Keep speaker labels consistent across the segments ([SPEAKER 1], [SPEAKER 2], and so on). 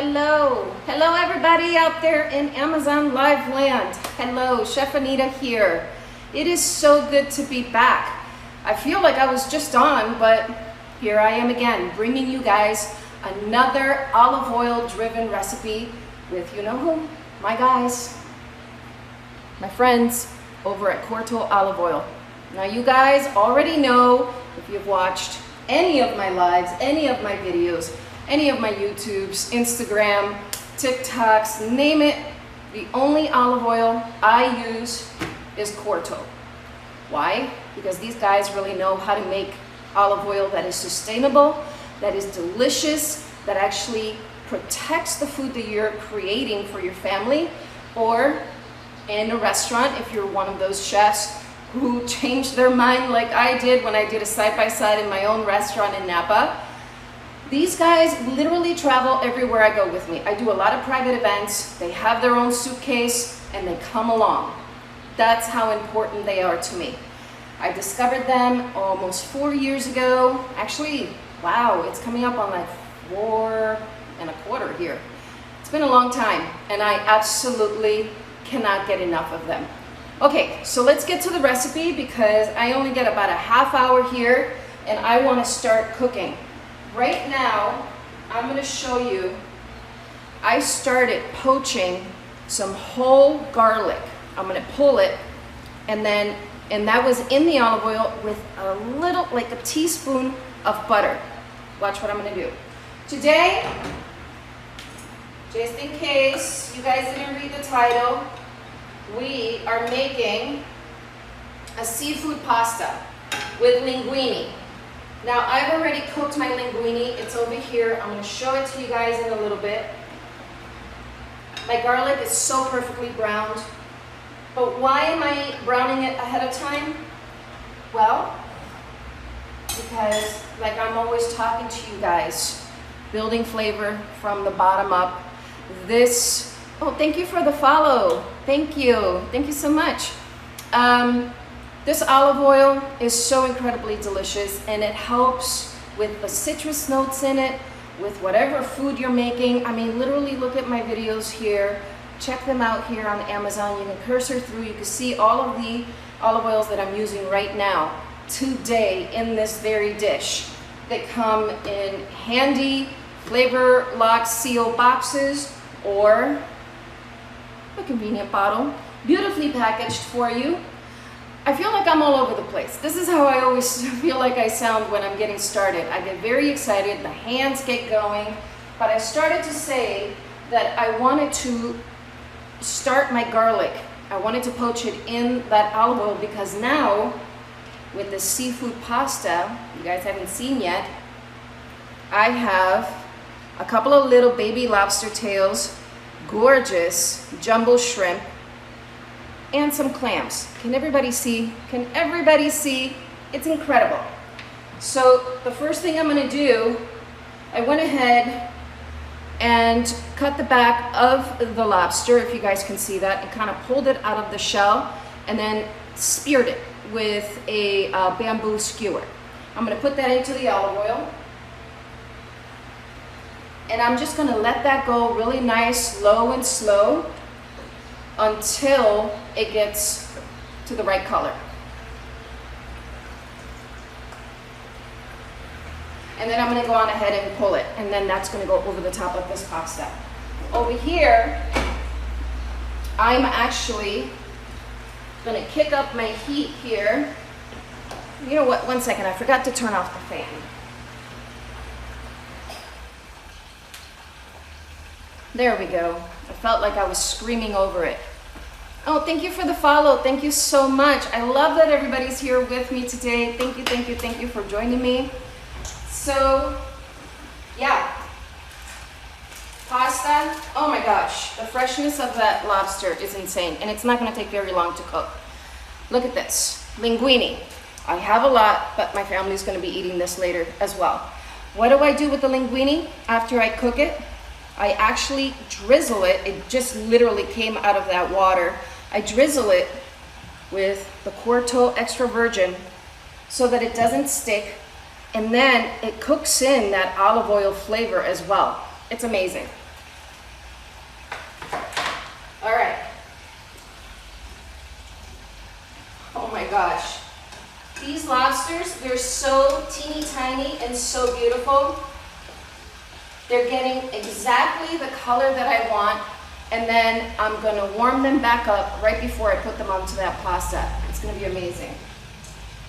[SPEAKER 1] Hello. Hello everybody out there in Amazon Live land. Hello, Chef Anita here. It is so good to be back. I feel like I was just on, but here I am again, bringing you guys another olive oil driven recipe with you know who? My guys, my friends over at Corto Olive Oil. Now you guys already know, if you've watched any of my lives, any of my videos, any of my YouTubes, Instagram, TikToks, name it, the only olive oil I use is Corto. Why? Because these guys really know how to make olive oil that is sustainable, that is delicious, that actually protects the food that you're creating for your family, or in a restaurant, if you're one of those chefs who changed their mind like I did when I did a side-by-side in my own restaurant in Napa. These guys literally travel everywhere I go with me. I do a lot of private events. They have their own suitcase and they come along. That's how important they are to me. I discovered them almost 4 years ago. Actually, wow, it's coming up on like 4 1/4 here. It's been a long time and I absolutely cannot get enough of them. Okay, so let's get to the recipe because I only get about a half hour here and I want to start cooking. Right now, I'm going to show you, I started poaching some whole garlic. I'm going to pull it and that was in the olive oil with a little, like a teaspoon of butter. Watch what I'm going to do. Today, just in case you guys didn't read the title, we are making a seafood pasta with linguine. Now, I've already cooked my linguine. It's over here. I'm going to show it to you guys in a little bit. My garlic is so perfectly browned. But why am I browning it ahead of time? Well, because like I'm always talking to you guys, building flavor from the bottom up. Oh, thank you for the follow. Thank you. Thank you so much. This olive oil is so incredibly delicious and it helps with the citrus notes in it, with whatever food you're making. I mean, literally look at my videos here. Check them out here on Amazon. You can cursor through, you can see all of the olive oils that I'm using right now, today, in this very dish. They come in handy flavor lock seal boxes or a convenient bottle, beautifully packaged for you. I feel like I'm all over the place. This is how I always feel like I sound when I'm getting started. I get very excited, the hands get going, but I started to say that I wanted to start my garlic. I wanted to poach it in that olive oil because now, with the seafood pasta, you guys haven't seen yet, I have a couple of little baby lobster tails, gorgeous jumbo shrimp, and some clams. Can everybody see? Can everybody see? It's incredible. So the first thing I'm gonna do, I went ahead and cut the back of the lobster, if you guys can see that, and kind of pulled it out of the shell and then speared it with a bamboo skewer. I'm gonna put that into the olive oil. And I'm just gonna let that go really nice, low and slow, until it gets to the right color. And then I'm going to go on ahead and pull it, and then that's going to go over the top of this pasta. Over here, I'm actually going to kick up my heat here. You know what, 1 second, I forgot to turn off the fan. There we go. I felt like I was screaming over it. Oh, thank you for the follow. Thank you so much. I love that everybody's here with me today. Thank you, thank you, thank you for joining me. So, yeah. Pasta. Oh my gosh. The freshness of that lobster is insane. And it's not going to take very long to cook. Look at this. Linguine. I have a lot, but my family's going to be eating this later as well. What do I do with the linguine after I cook it? I actually drizzle it. It just literally came out of that water. I drizzle it with the Corto Extra Virgin so that it doesn't stick. And then it cooks in that olive oil flavor as well. It's amazing. my gosh. These lobsters, they're so teeny tiny and so beautiful. They're getting exactly the color that I want. And then I'm gonna warm them back up right before I put them onto that pasta. It's gonna be amazing.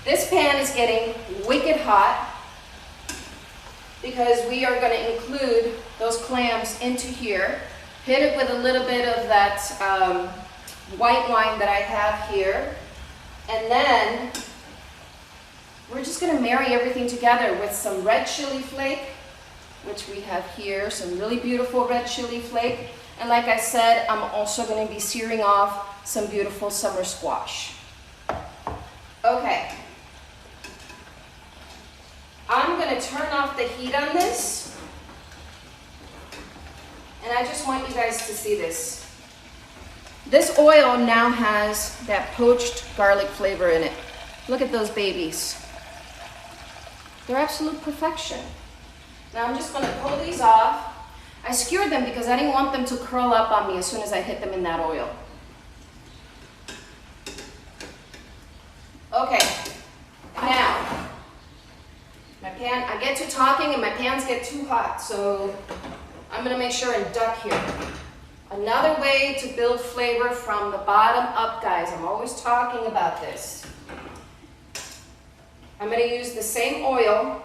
[SPEAKER 1] This pan is getting wicked hot because we are gonna include those clams into here. Hit it with a little bit of that white wine that I have here. And then we're just gonna marry everything together with some red chili flake, which we have here, some really beautiful red chili flake. And like I said, I'm also gonna be searing off some beautiful summer squash. Okay. I'm gonna turn off the heat on this. And I just want you guys to see this. This oil now has that poached garlic flavor in it. Look at those babies. They're absolute perfection. Now I'm just gonna pull these off. I skewered them because I didn't want them to curl up on me as soon as I hit them in that oil. Okay, now, my pan, I get to talking and my pans get too hot, so I'm gonna make sure and duck here. Another way to build flavor from the bottom up, guys. I'm always talking about this. I'm gonna use the same oil.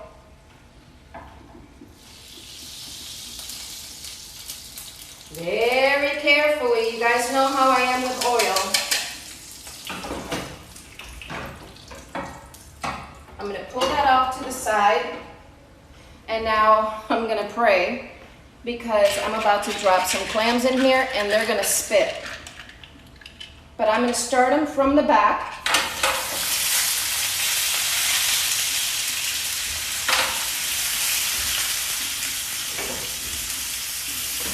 [SPEAKER 1] Very carefully, you guys know how I am with oil. I'm gonna pull that off to the side. And now I'm gonna pray because I'm about to drop some clams in here and they're gonna spit. But I'm gonna start them from the back.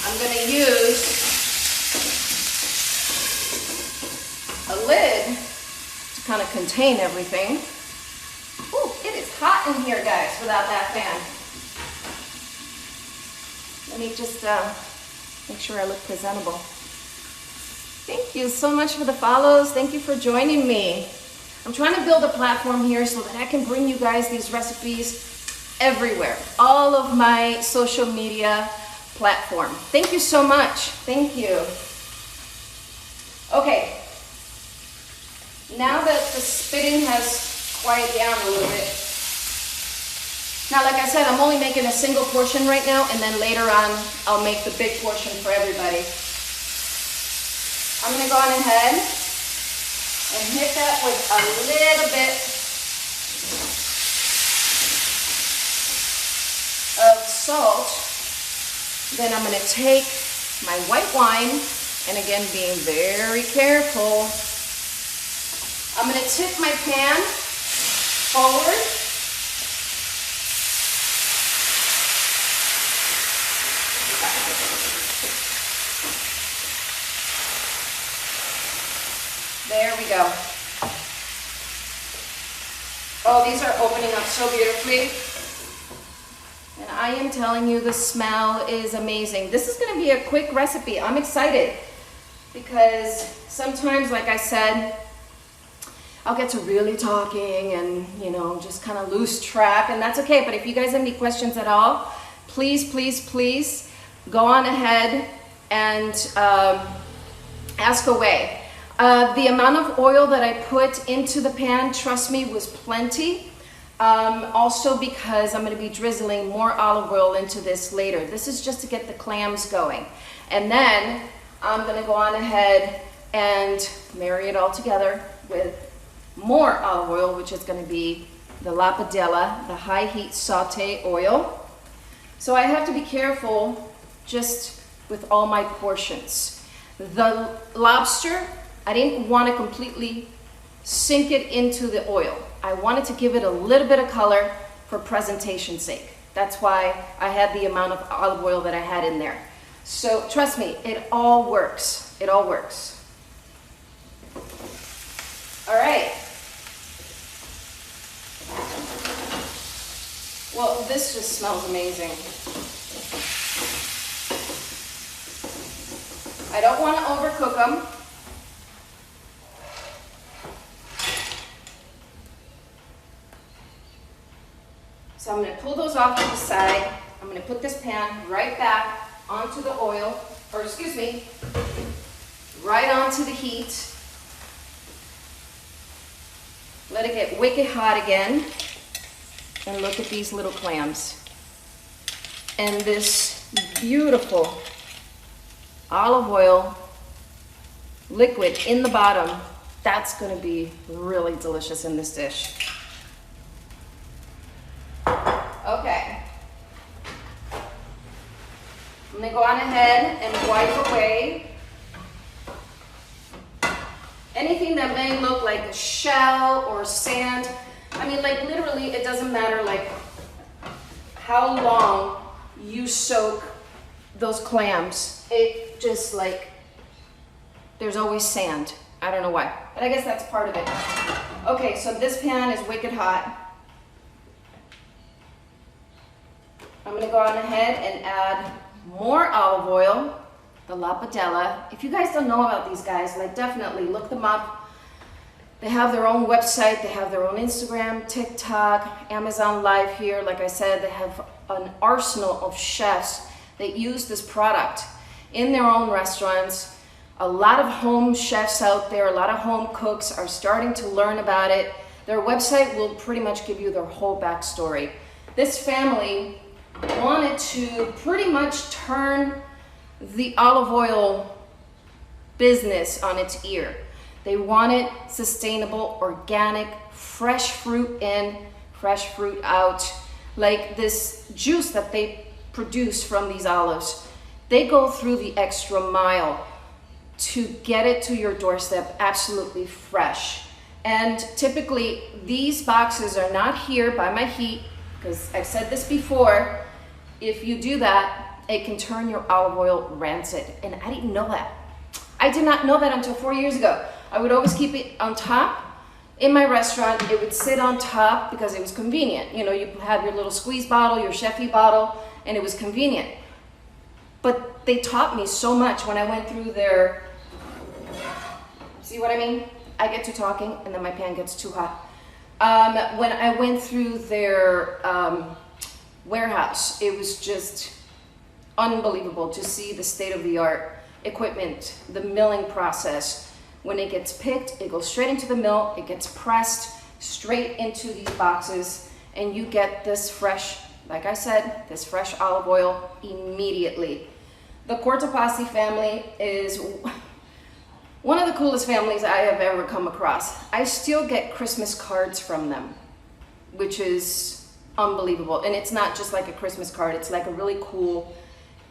[SPEAKER 1] I'm gonna use a lid to kind of contain everything. Ooh, it is hot in here, guys, without that fan. Let me just make sure I look presentable. Thank you so much for the follows. Thank you for joining me. I'm trying to build a platform here so that I can bring you guys these recipes everywhere. All of my social media platform. Thank you so much. Thank you. Okay. Now that the spitting has quieted down a little bit. Now, like I said, I'm only making a single portion right now, and then later on, I'll make the big portion for everybody. I'm gonna go on ahead and hit that with a little bit of salt. Then I'm going to take my white wine, and again, being very careful, I'm going to tip my pan forward. There we go. Oh, these are opening up so beautifully. And I am telling you, the smell is amazing. This is gonna be a quick recipe. I'm excited because sometimes, like I said, I'll get to really talking and, you know, just kind of lose track, and that's okay. But if you guys have any questions at all, please, please, please go on ahead and ask away. The amount of oil that I put into the pan, trust me, was plenty. Also because I'm going to be drizzling more olive oil into this later. This is just to get the clams going. And then I'm going to go on ahead and marry it all together with more olive oil, which is going to be the La Padella, the high heat saute oil. So I have to be careful just with all my portions. The lobster, I didn't want to completely sink it into the oil. I wanted to give it a little bit of color for presentation's sake. That's why I had the amount of olive oil that I had in there. So trust me, it all works. It all works. All right. Well, this just smells amazing. I don't want to overcook them. So I'm gonna pull those off to the side. I'm gonna put this pan right back onto the oil, or excuse me, right onto the heat. Let it get wicked hot again. And look at these little clams. And this beautiful olive oil liquid in the bottom, that's gonna be really delicious in this dish. Okay. I'm gonna go on ahead and wipe away anything that may look like a shell or sand. I mean, like literally, it doesn't matter like how long you soak those clams. It just like, there's always sand. I don't know why, but I guess that's part of it. Okay, so this pan is wicked hot. I'm gonna go on ahead and add more olive oil, the La Padella. If you guys don't know about these guys, like definitely look them up. They have their own website, they have their own Instagram, TikTok, Amazon Live here. Like I said, they have an arsenal of chefs that use this product in their own restaurants. A lot of home chefs out there, a lot of home cooks are starting to learn about it. Their website will pretty much give you their whole backstory. This family wanted to pretty much turn the olive oil business on its ear. They wanted sustainable, organic, fresh fruit in, fresh fruit out. Like this juice that they produce from these olives, they go through the extra mile to get it to your doorstep absolutely fresh. And typically these boxes are not here by my heat, because I've said this before, if you do that, it can turn your olive oil rancid. And I didn't know that. I did not know that until 4 years ago. I would always keep it on top. In my restaurant, it would sit on top because it was convenient. You know, you have your little squeeze bottle, your Chefy bottle, and it was convenient. But they taught me so much when I went through their, see what I mean? I get to talking and then my pan gets too hot. When I went through their warehouse, it was just unbelievable to see the state-of-the-art equipment, the milling process. When it gets picked, it goes straight into the mill, it gets pressed straight into these boxes, and you get this fresh, like I said, this fresh olive oil immediately. The Cortopassi family is one of the coolest families I have ever come across. I still get Christmas cards from them, which is unbelievable. And it's not just like a Christmas card, it's like a really cool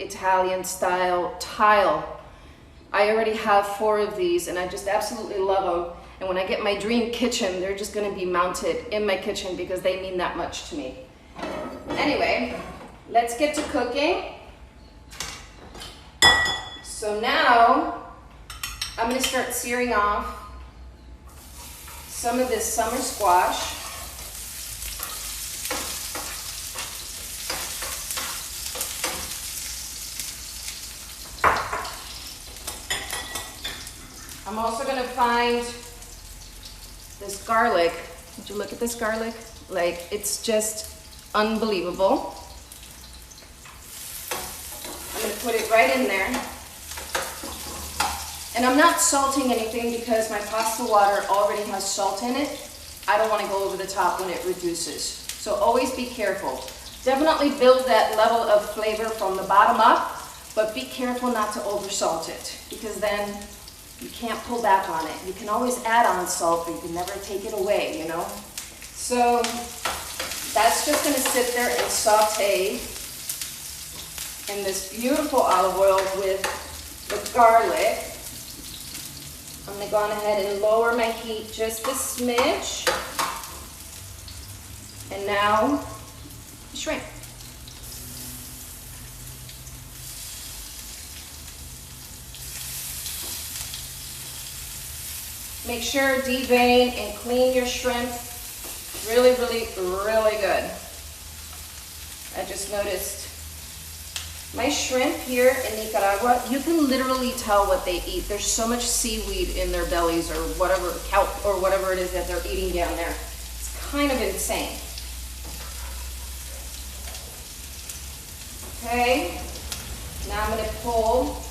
[SPEAKER 1] Italian style tile. I already have 4 of these and I just absolutely love them. And when I get my dream kitchen, they're just gonna be mounted in my kitchen because they mean that much to me. Anyway, let's get to cooking. So now I'm gonna start searing off some of this summer squash. I'm also gonna find this garlic. Would you look at this garlic? Like, it's just unbelievable. I'm gonna put it right in there. And I'm not salting anything because my pasta water already has salt in it. I don't wanna go over the top when it reduces. So always be careful. Definitely build that level of flavor from the bottom up, but be careful not to over salt it because then you can't pull back on it. You can always add on salt, but you can never take it away, you know? So that's just gonna sit there and saute in this beautiful olive oil with the garlic. I'm gonna go on ahead and lower my heat just a smidge. And now, shrimp. Make sure devein and clean your shrimp. Really, really, really good. I just noticed my shrimp here in Nicaragua, you can literally tell what they eat. There's so much seaweed in their bellies or whatever, kelp or whatever it is that they're eating down there. It's kind of insane. Okay, now I'm going to pull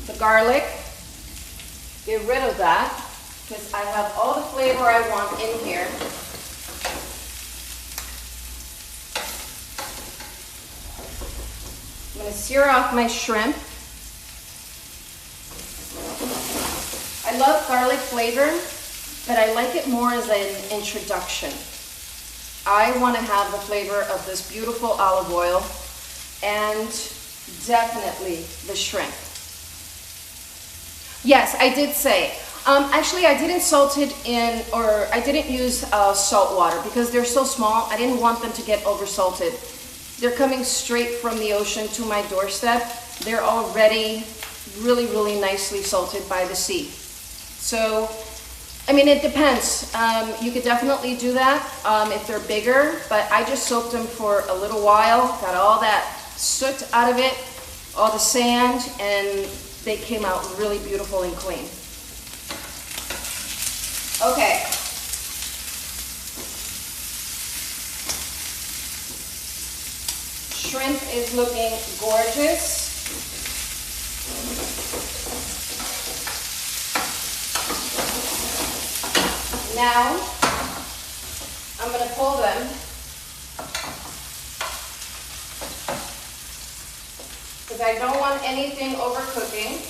[SPEAKER 1] the garlic, get rid of that, because I have all the flavor I want in here. I'm going to sear off my shrimp. I love garlic flavor, but I like it more as an introduction. I want to have the flavor of this beautiful olive oil and definitely the shrimp. Yes, I did say. Actually, I didn't salt it in, or I didn't use salt water because they're so small. I didn't want them to get over salted. They're coming straight from the ocean to my doorstep. They're already really, really nicely salted by the sea. So, I mean, it depends. You could definitely do that if they're bigger, but I just soaked them for a little while, got all that soot out of it, all the sand, and they came out really beautiful and clean. Okay. Shrimp is looking gorgeous. Now, I'm going to pull them because I don't want anything overcooking.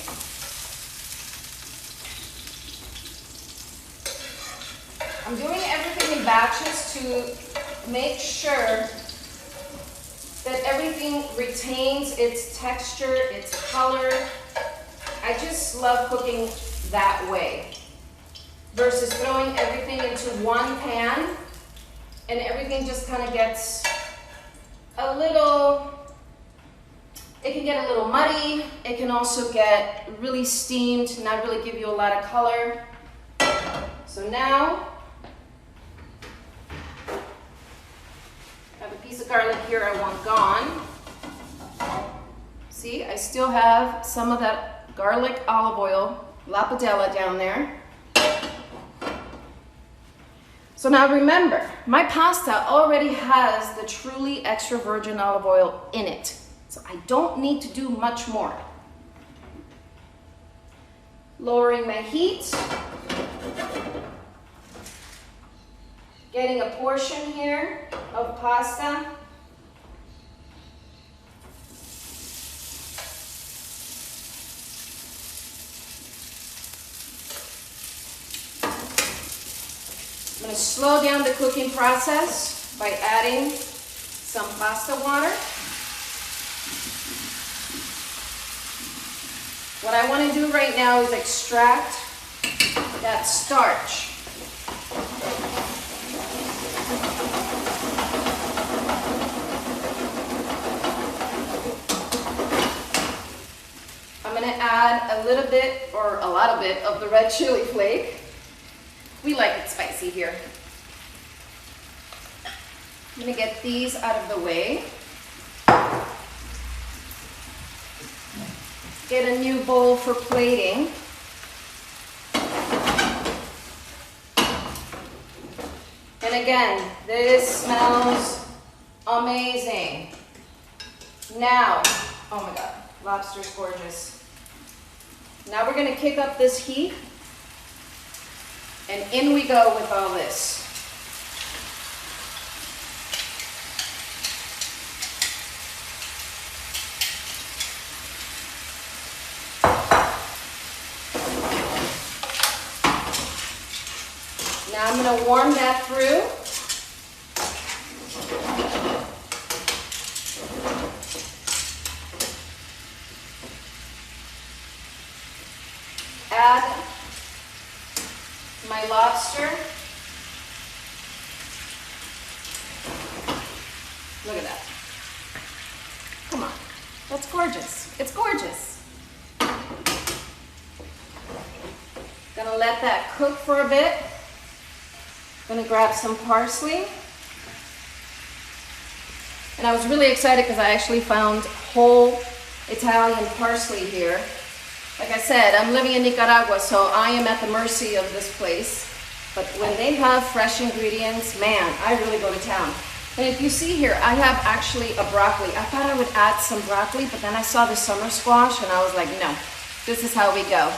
[SPEAKER 1] I'm doing everything in batches to make sure that everything retains its texture, its color. I just love cooking that way versus throwing everything into one pan and everything just kind of gets a little, it can get a little muddy. It can also get really steamed, not really give you a lot of color. So now, I have a piece of garlic here I want gone. See, I still have some of that garlic olive oil, La Padella down there. So now remember, my pasta already has the truly extra virgin olive oil in it. So I don't need to do much more. Lowering my heat. Getting a portion here of pasta. I'm going to slow down the cooking process by adding some pasta water. What I want to do right now is extract that starch. I'm going to add a little bit or a lot of it of the red chili flake. We like it spicy here. I'm going to get these out of the way. Get a new bowl for plating. And again, this smells amazing. Now, oh my God, lobster's gorgeous. Now we're going to kick up this heat. And in we go with all this. Now I'm going to warm that through. Add my lobster. Look at that. Come on. That's gorgeous. It's gorgeous. Gonna let that cook for a bit. Gonna grab some parsley. And I was really excited because I actually found whole Italian parsley here. Like I said, I'm living in Nicaragua, so I am at the mercy of this place. But when they have fresh ingredients, man, I really go to town. And if you see here, I have actually a broccoli. I thought I would add some broccoli, but then I saw the summer squash and I was like, no, this is how we go.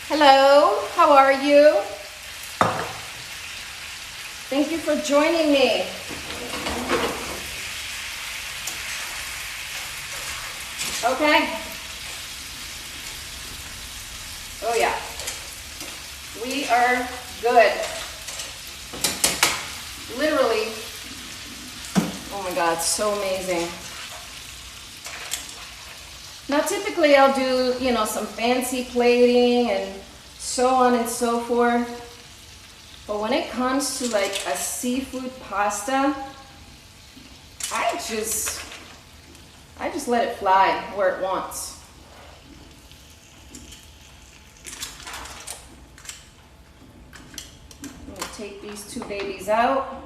[SPEAKER 1] Hello, how are you? Thank you for joining me. Okay. Oh yeah. We are good. Literally. Oh my God, so amazing. Now typically I'll do, you know, some fancy plating and so on and so forth. But when it comes to like a seafood pasta, I just let it fly where it wants. I'm gonna take these two babies out.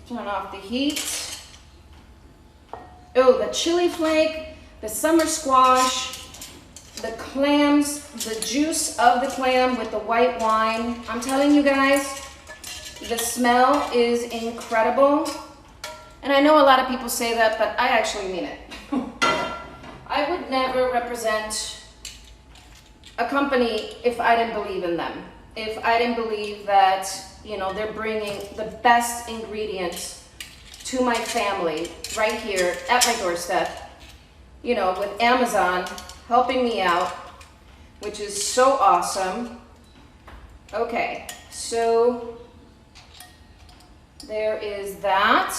[SPEAKER 1] Turn off the heat. Oh, the chili flake, the summer squash, the clams, the juice of the clam with the white wine. I'm telling you guys, the smell is incredible. And I know a lot of people say that, but I actually mean it. I would never represent a company if I didn't believe in them. If I didn't believe that, you know, they're bringing the best ingredients to my family right here at my doorstep, you know, with Amazon helping me out, which is so awesome. Okay, so there is that.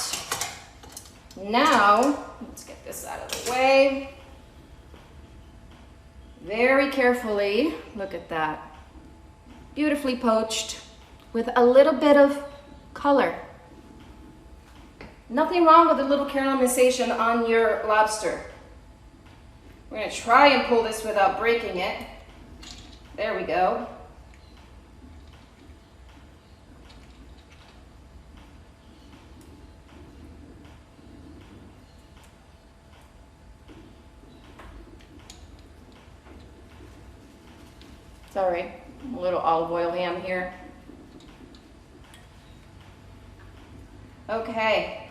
[SPEAKER 1] Now, let's get this out of the way. Very carefully, look at that. Beautifully poached with a little bit of color. Nothing wrong with a little caramelization on your lobster. We're gonna try and pull this without breaking it. There we go. Sorry, a little olive oil ham here. Okay.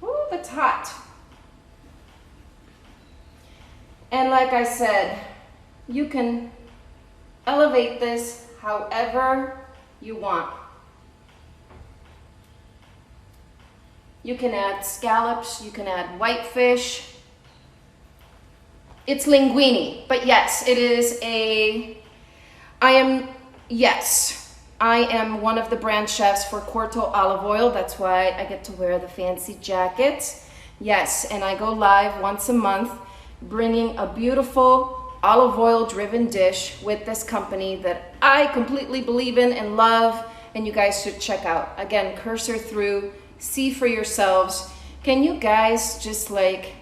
[SPEAKER 1] Ooh, that's hot. And like I said, you can elevate this however you want. You can add scallops, you can add whitefish. It's linguine, but yes, it is I am one of the brand chefs for Corto Olive Oil. That's why I get to wear the fancy jacket. Yes, and I go live once a month, bringing a beautiful olive oil driven dish with this company that I completely believe in and love, and you guys should check out. Again, cursor through, see for yourselves. Can you guys just like,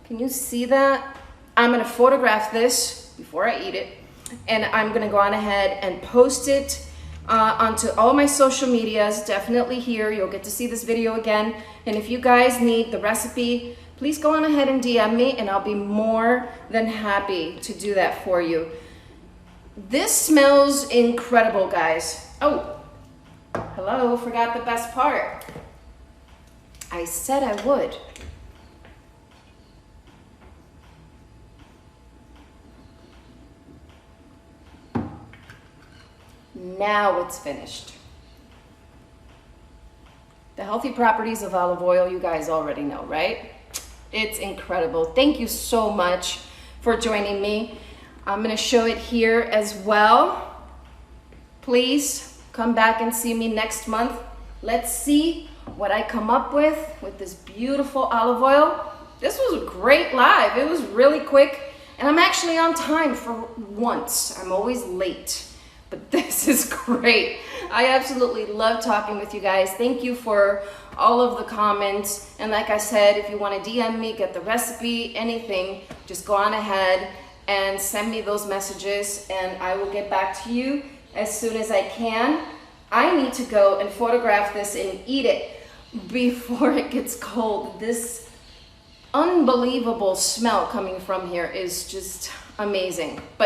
[SPEAKER 1] can you see that? I'm gonna photograph this before I eat it, and I'm gonna go on ahead and post it onto all my social medias. Definitely here, you'll get to see this video again. And if you guys need the recipe, please go on ahead and DM me, and I'll be more than happy to do that for you. This smells incredible, guys. Oh, hello, forgot the best part. I said I would. Now it's finished. The healthy properties of olive oil, you guys already know, right? It's incredible. Thank you so much for joining me. I'm gonna show it here as well. Please come back and see me next month. Let's see what I come up with this beautiful olive oil. This was a great live. It was really quick, and I'm actually on time for once. I'm always late. But this is great. I absolutely love talking with you guys. Thank you for all of the comments. And like I said, if you want to DM me, get the recipe, anything, just go on ahead and send me those messages, and I will get back to you as soon as I can. I need to go and photograph this and eat it before it gets cold. This unbelievable smell coming from here is just amazing. But